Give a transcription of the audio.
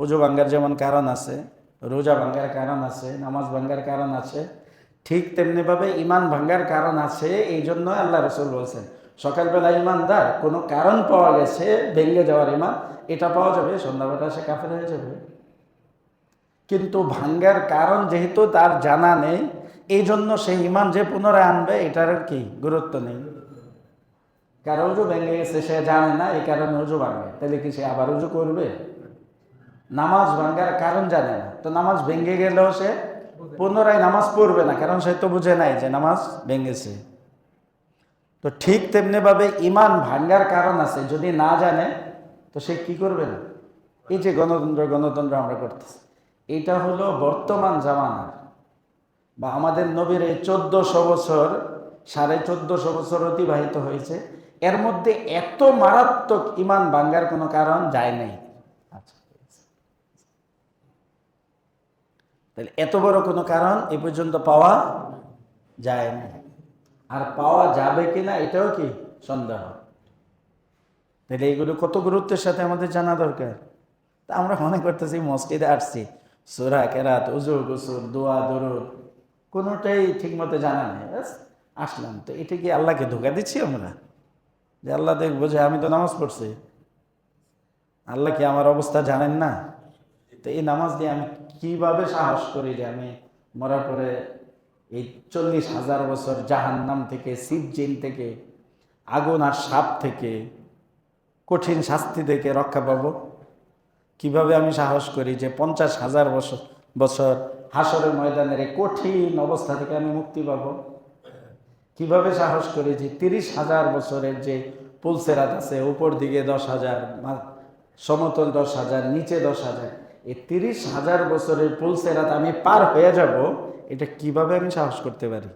ওযু ভাঙ্গার যেমন কারণ আছে, রোজা ভাঙ্গার কারণ আছে, নামাজ ভাঙ্গার কারণ আছে, ঠিক তেমনিভাবে ইমান ভাঙ্গার কারণ আছে। এই জন্য আল্লাহ রসুল বলছেন, সকালবেলা ইমানদার কোনো কারণ পাওয়া গেছে ভেঙে যাওয়ার ইমান, এটা পাওয়া যাবে, সন্ধ্যাবেলা সে কাফের হয়ে যাবে। কিন্তু ভাঙ্গার কারণ যেহেতু তার জানা নেই, এই জন্য সে ইমান যে পুনরায় আনবে এটার কি গুরুত্ব নেই। কারো উজু ভেঙে গেছে, সে জানে না, এই কারণে উজু ভাঙে, তাহলে কি সে আবার উজু করবে? নামাজ ভাঙ্গার কারণ জানে না, তো নামাজ ভেঙে গেলেও সে পুনরায় নামাজ পড়বে না, কারণ সে তো বুঝে নাই যে নামাজ ভেঙেছে। তো ঠিক তেমনিভাবে ইমান ভাঙ্গার কারণ আছে, যদি না জানে তো সে কি করবে না। এই যে গণতন্ত্র আমরা করতেছি, এটা হলো বর্তমান জামানার, বা আমাদের নবীর এই 1400 বছর, 1450 বছর অতিবাহিত হয়েছে, এর মধ্যে এত মারাত্মক ইমান ভাঙ্গার কোনো কারণ যায় নাই। আচ্ছা, তাহলে এত বড় কোনো কারণ এ পর্যন্ত পাওয়া যায় না, আর পাওয়া যাবে কিনা এটাও কি সন্দেহ। তাহলে এইগুলো কত গুরুত্বের সাথে আমাদের জানা দরকার। তা আমরা মনে করতেছি মসজিদে আসছি, সূরা কেরাত, উযু গোসল, দোয়া দরুদ কোনোটাই ঠিকমতো জানা নেই, ব্যাস আসলাম। তো এটা কি আল্লাহকে ধোঁকা দিচ্ছি আমরা, যে আল্লাহ দেখবো যে আমি তো নামাজ পড়ছি, আল্লাহ কি আমার অবস্থা জানেন না? তো এই নামাজ দিয়ে আমি কিভাবে সাহস করি যে আমি মরার পরে এই 40,000 বছর জাহান্নাম থেকে, সিজ্জিন থেকে, আগুন আর সাপ থেকে, কঠিন শাস্তি থেকে রক্ষা পাবো? কিভাবে আমি সাহস করি যে 50,000 বছর বছর হাসরের ময়দানের এই কঠিন অবস্থা থেকে আমি মুক্তি পাবো? কিভাবে সাহস করি যে 30,000 বছরের যে পুলসেরাত আছে, উপর দিকে 10,000, সমতল 10,000, নিচে 10,000, এই 30,000 বছরের পুলসেরাত আমি পার হয়ে যাব, এটা কিভাবে আমি সাহস করতে পারি?